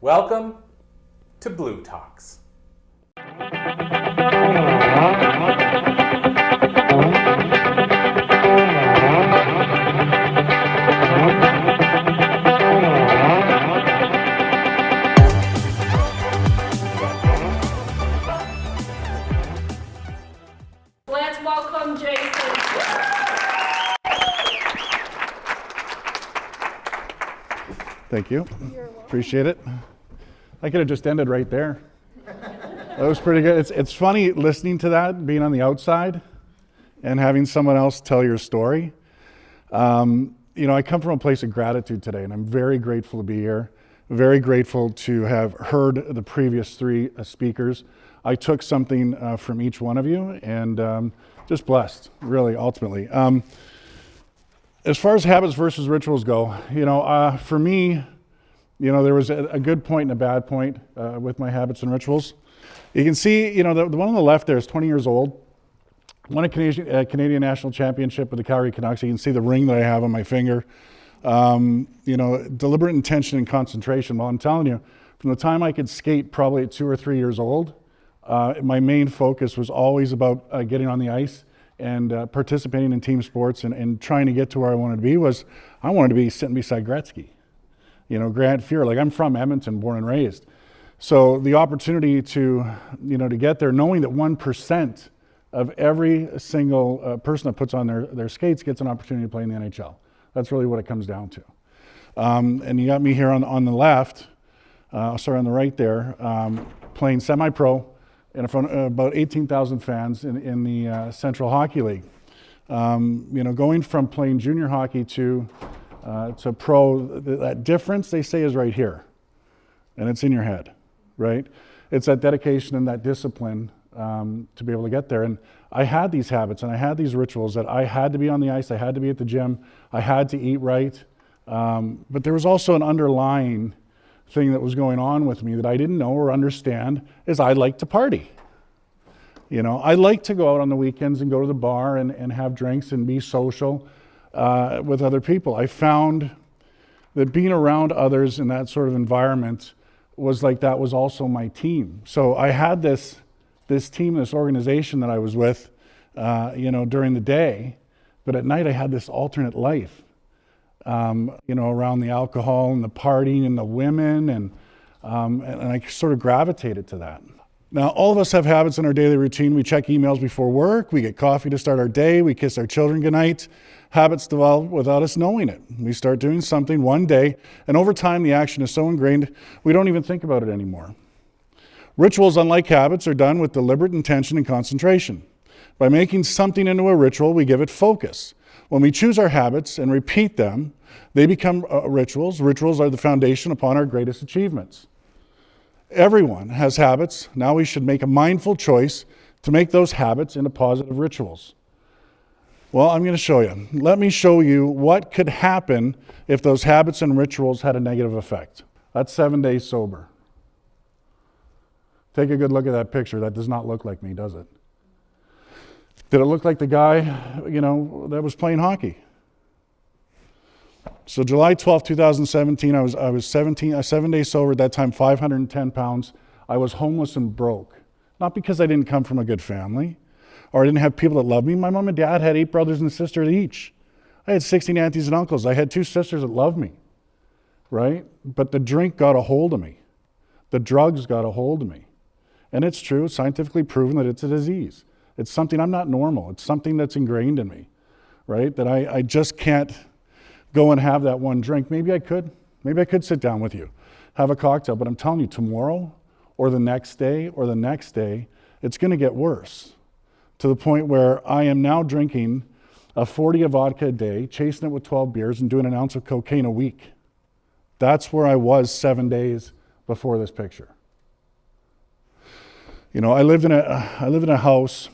Welcome to Blue Talks. Let's welcome Jason. Thank you. Appreciate it. I could have just ended right there. That was pretty good. It's funny listening to that, being on the outside and having someone else tell your story. I come from a place of gratitude today, and I'm very grateful to be here. Very grateful to have heard the previous three speakers. I took something from each one of you, and just blessed, really, ultimately. As far as habits versus rituals go, for me, there was a good point and a bad point with my habits and rituals. You can see, the one on the left there is 20 years old. Won a Canadian National Championship with the Carriere Canucks. You can see the ring that I have on my finger. Deliberate intention and concentration. Well, I'm telling you, from the time I could skate probably at 2 or 3 years old, my main focus was always about getting on the ice and participating in team sports and trying to get to where I wanted to be. I wanted to be sitting beside Gretzky. Grant Fuhr, I'm from Edmonton, born and raised. So the opportunity to get there, knowing that 1% of every single person that puts on their skates gets an opportunity to play in the NHL. That's really what it comes down to. And you got me here on the left, on the right there, playing semi-pro in front of about 18,000 fans in the Central Hockey League. Going from playing junior hockey to pro, that difference, they say, is right here. And it's in your head, right? It's that dedication and that discipline to be able to get there. And I had these habits and I had these rituals that I had to be on the ice, I had to be at the gym, I had to eat right. But there was also an underlying thing that was going on with me that I didn't know or understand, is I like to party. I like to go out on the weekends and go to the bar and have drinks and be social with other people. I found that being around others in that sort of environment that was also my team. So I had this team, this organization that I was with, during the day, but at night I had this alternate life, around the alcohol and the partying and the women, and I sort of gravitated to that. Now, all of us have habits in our daily routine. We check emails before work, we get coffee to start our day, we kiss our children goodnight. Habits develop without us knowing it. We start doing something one day, and over time the action is so ingrained we don't even think about it anymore. Rituals, unlike habits, are done with deliberate intention and concentration. By making something into a ritual, we give it focus. When we choose our habits and repeat them, they become rituals. Rituals are the foundation upon our greatest achievements. Everyone has habits. Now we should make a mindful choice to make those habits into positive rituals. Well, I'm going to show you. Let me show you what could happen if those habits and rituals had a negative effect. That's 7 days sober. Take a good look at that picture. That does not look like me, does it? Did it look like the guy, that was playing hockey? So July 12, 2017, I was 7 days sober at that time, 510 pounds. I was homeless and broke. Not because I didn't come from a good family or I didn't have people that loved me. My mom and dad had 8 brothers and sisters each. I had 16 aunties and uncles. I had 2 sisters that loved me, right? But the drink got a hold of me. The drugs got a hold of me. And it's true, it's scientifically proven that it's a disease. It's something, I'm not normal. It's something that's ingrained in me, right? That I just can't go and have that one drink. Maybe I could sit down with you, have a cocktail, but I'm telling you, tomorrow or the next day, it's gonna get worse to the point where I am now drinking a 40 of vodka a day, chasing it with 12 beers and doing an ounce of cocaine a week. That's where I was 7 days before this picture. I lived in a house,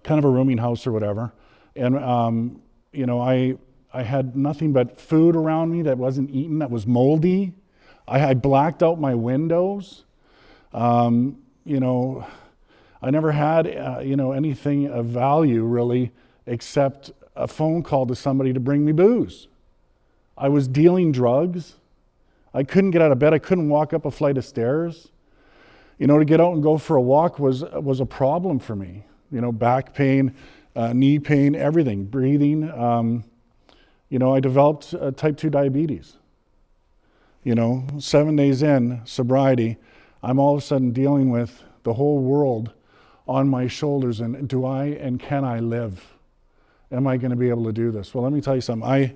kind of a rooming house or whatever, and I had nothing but food around me that wasn't eaten, that was moldy. I blacked out my windows. I never had anything of value really, except a phone call to somebody to bring me booze. I was dealing drugs. I couldn't get out of bed. I couldn't walk up a flight of stairs. To get out and go for a walk was a problem for me. Back pain, knee pain, everything, breathing. I developed type 2 diabetes. 7 days in sobriety, I'm all of a sudden dealing with the whole world on my shoulders. And can I live? Am I going to be able to do this? Well, let me tell you something.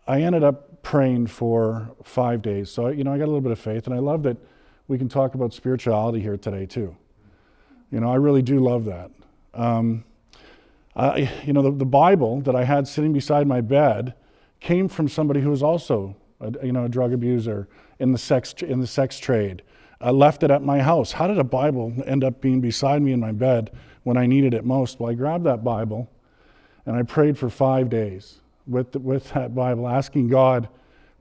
I ended up praying for 5 days. So, I got a little bit of faith, and I love that we can talk about spirituality here today too. I really do love that. The Bible that I had sitting beside my bed came from somebody who was also a drug abuser in the sex trade. I left it at my house. How did a Bible end up being beside me in my bed when I needed it most? Well, I grabbed that Bible and I prayed for 5 days with that Bible, asking God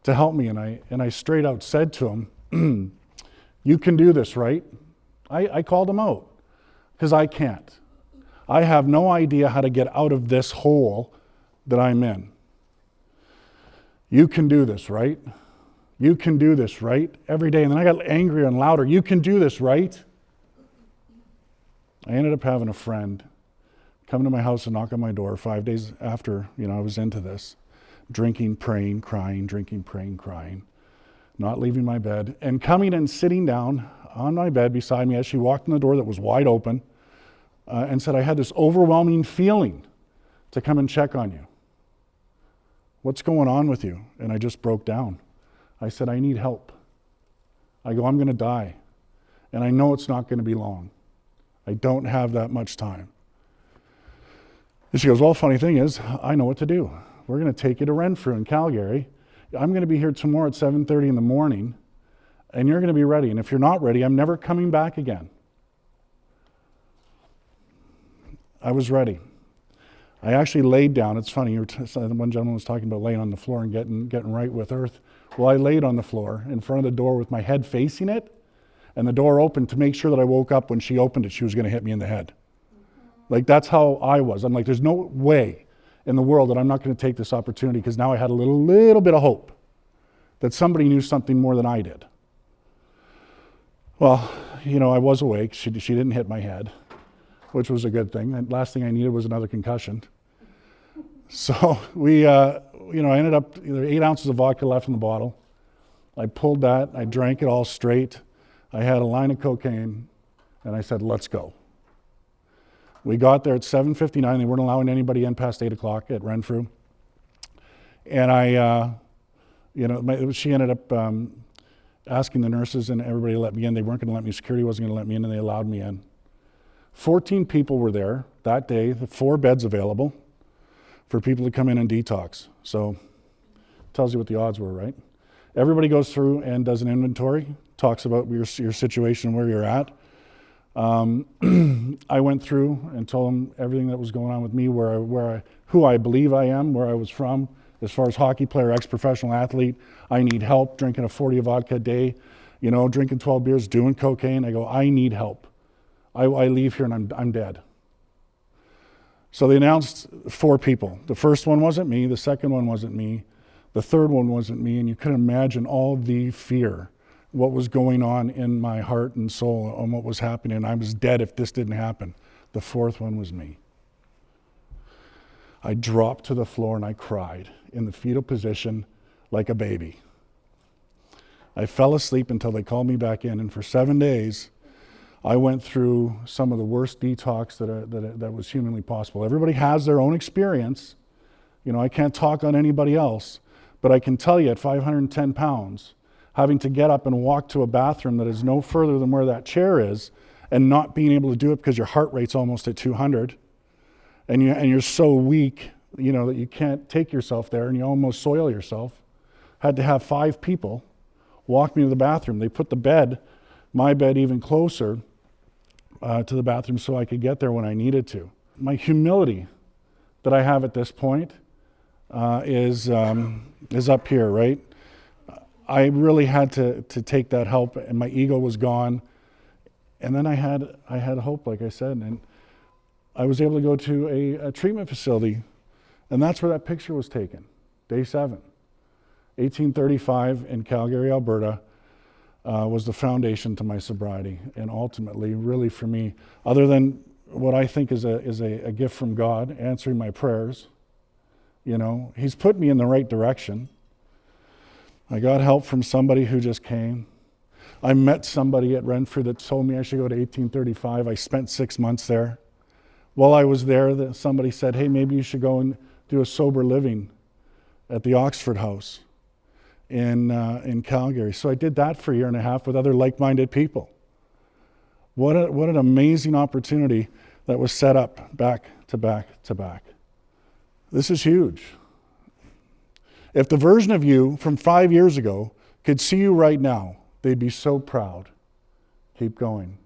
to help me. And I straight out said to him, you can do this, right? I called him out because I can't. I have no idea how to get out of this hole that I'm in. You can do this, right? You can do this, right? Every day. And then I got angrier and louder. You can do this, right? I ended up having a friend come to my house and knock on my door 5 days after, I was into this. Drinking, praying, crying, drinking, praying, crying. Not leaving my bed. And coming and sitting down on my bed beside me as she walked in the door that was wide open and said, I had this overwhelming feeling to come and check on you. What's going on with you? And I just broke down. I said, I need help. I go, I'm going to die. And I know it's not going to be long. I don't have that much time. And she goes, well, funny thing is, I know what to do. We're going to take you to Renfrew in Calgary. I'm going to be here tomorrow at 7:30 in the morning, and you're going to be ready. And if you're not ready, I'm never coming back again. I was ready. I actually laid down. It's funny, one gentleman was talking about laying on the floor and getting right with earth. Well, I laid on the floor in front of the door with my head facing it, and the door opened to make sure that I woke up. When she opened it, she was going to hit me in the head. Like, that's how I was. I'm like, there's no way in the world that I'm not going to take this opportunity, because now I had a little bit of hope that somebody knew something more than I did. Well, I was awake. She didn't hit my head, which was a good thing. And last thing I needed was another concussion. So we, I ended up, there were 8 ounces of vodka left in the bottle. I pulled that, I drank it all straight. I had a line of cocaine, and I said, let's go. We got there at 7:59. They weren't allowing anybody in past 8 o'clock at Renfrew. And she ended up asking the nurses and everybody to let me in. They weren't going to let me, security wasn't going to let me in, and they allowed me in. 14 people were there that day, 4 beds available for people to come in and detox. So tells you what the odds were, right? Everybody goes through and does an inventory, talks about your situation, where you're at. I went through and told them everything that was going on with me, who I believe I am, where I was from, as far as hockey player, ex-professional athlete. I need help, drinking a 40 of vodka a day, drinking 12 beers, doing cocaine. I go, I need help. I leave here and I'm dead. So they announced 4 people. The first one wasn't me. The second one wasn't me. The third one wasn't me. And you can imagine all the fear, what was going on in my heart and soul, and what was happening. And I was dead if this didn't happen. The fourth one was me. I dropped to the floor and I cried in the fetal position like a baby. I fell asleep until they called me back in. And for 7 days, I went through some of the worst detox that was humanly possible. Everybody has their own experience. I can't talk on anybody else, but I can tell you at 510 pounds, having to get up and walk to a bathroom that is no further than where that chair is, and not being able to do it because your heart rate's almost at 200, and you're so weak, that you can't take yourself there, and you almost soil yourself. Had to have 5 people walk me to the bathroom. They put my bed even closer to the bathroom so I could get there when I needed to. My humility that I have at this point is up here, right? I really had to take that help, and my ego was gone. And then I had hope, like I said, and I was able to go to a treatment facility, and that's where that picture was taken, day 7. 1835 in Calgary, Alberta, was the foundation to my sobriety. And ultimately, really for me, other than what I think is a gift from God, answering my prayers, He's put me in the right direction. I got help from somebody who just came. I met somebody at Renfrew that told me I should go to 1835. I spent 6 months there. While I was there, somebody said, hey, maybe you should go and do a sober living at the Oxford House in Calgary. So I did that for a year and a half with other like-minded people. What an amazing opportunity that was set up back to back to back. This is huge. If the version of you from 5 years ago could see you right now, they'd be so proud. Keep going.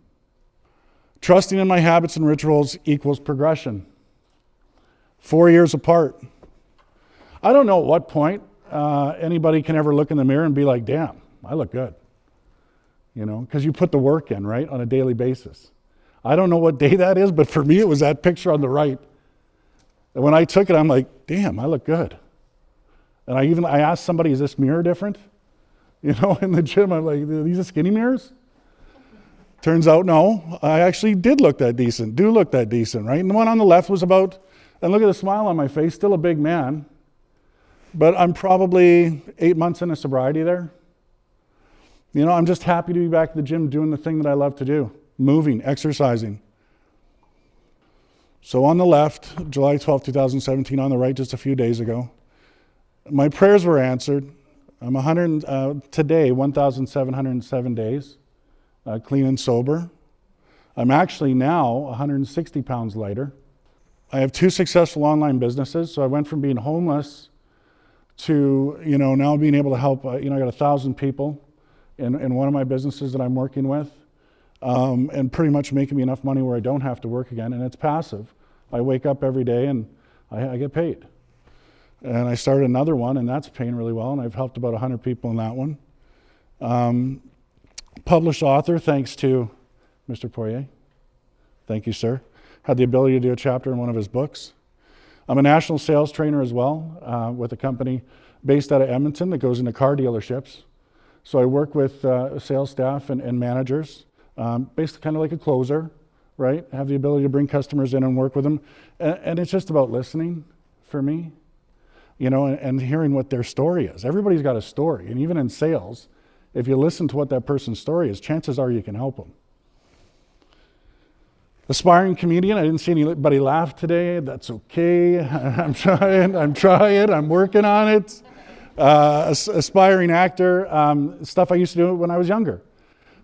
Trusting in my habits and rituals equals progression. 4 years apart. I don't know at what point anybody can ever look in the mirror and be like, damn, I look good. Because you put the work in, right, on a daily basis. I don't know what day that is, but for me it was that picture on the right. And when I took it, I'm like, damn, I look good. And I asked somebody, is this mirror different? In the gym, I'm like, are these the skinny mirrors? Turns out, no, I actually do look that decent, right? And the one on the left was about, and look at the smile on my face, still a big man, but I'm probably 8 months into sobriety there. I'm just happy to be back at the gym doing the thing that I love to do, moving, exercising. So on the left, July 12, 2017, on the right, just a few days ago, my prayers were answered. I'm today, 1,707 days, clean and sober. I'm actually now 160 pounds lighter. I have 2 successful online businesses, so I went from being homeless to, now being able to help, I got 1,000 people in one of my businesses that I'm working with, and pretty much making me enough money where I don't have to work again, and it's passive. I wake up every day and I get paid. And I started another one, and that's paying really well, and I've helped about 100 people in that one. Published author, thanks to Mr. Poirier. Thank you, sir. Had the ability to do a chapter in one of his books. I'm a national sales trainer as well, with a company based out of Edmonton that goes into car dealerships. So I work with sales staff and managers, basically kind of like a closer, right? Have the ability to bring customers in and work with them. And it's just about listening for me. And hearing what their story is. Everybody's got a story, and even in sales, if you listen to what that person's story is, chances are you can help them. Aspiring comedian, I didn't see anybody laugh today. That's okay. I'm trying, I'm working on it. Aspiring actor, stuff I used to do when I was younger.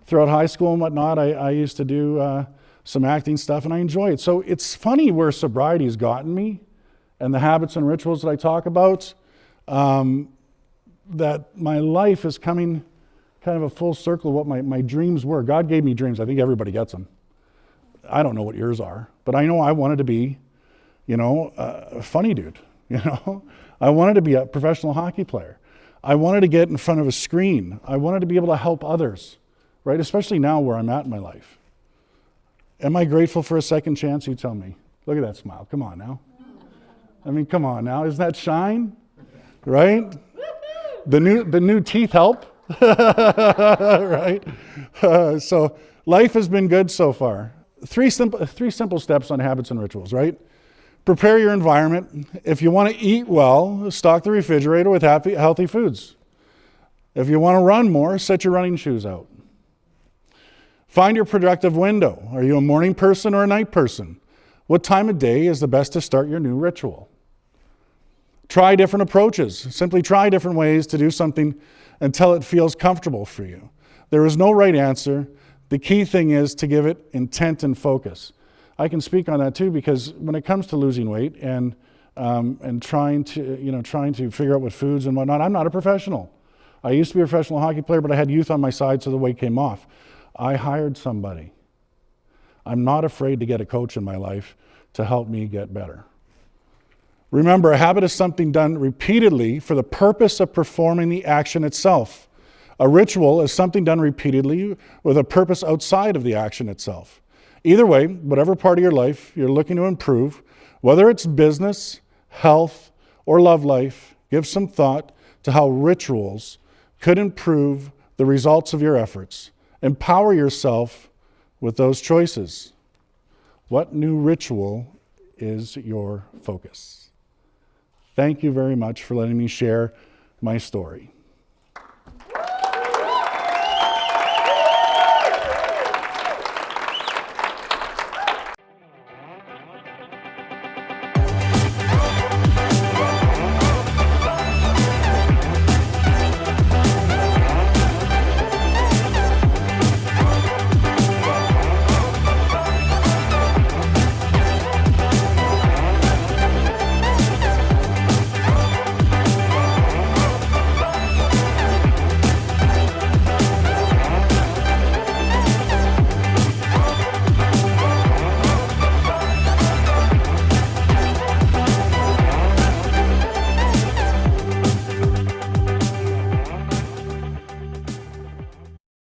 Throughout high school and whatnot, I used to do some acting stuff, and I enjoy it. So it's funny where sobriety's gotten me, and the habits and rituals that I talk about, that my life is coming kind of a full circle of what my dreams were. God gave me dreams. I think everybody gets them. I don't know what yours are, but I know I wanted to be, a funny dude, I wanted to be a professional hockey player. I wanted to get in front of a screen. I wanted to be able to help others, right? Especially now where I'm at in my life. Am I grateful for a second chance? You tell me. Look at that smile. Come on now. Come on now. Isn't that shine? Right? The new teeth help. Right? So life has been good so far. Three simple steps on habits and rituals, right? Prepare your environment. If you want to eat well, stock the refrigerator with healthy foods. If you want to run more, set your running shoes out. Find your productive window. Are you a morning person or a night person? What time of day is the best to start your new ritual? Try different approaches. Simply try different ways to do something until it feels comfortable for you. There is no right answer. The key thing is to give it intent and focus. I can speak on that too, because when it comes to losing weight and trying to figure out what foods and whatnot, I'm not a professional. I used to be a professional hockey player, but I had youth on my side, so the weight came off. I hired somebody. I'm not afraid to get a coach in my life to help me get better. Remember, a habit is something done repeatedly for the purpose of performing the action itself. A ritual is something done repeatedly with a purpose outside of the action itself. Either way, whatever part of your life you're looking to improve, whether it's business, health, or love life, give some thought to how rituals could improve the results of your efforts. Empower yourself with those choices. What new ritual is your focus? Thank you very much for letting me share my story.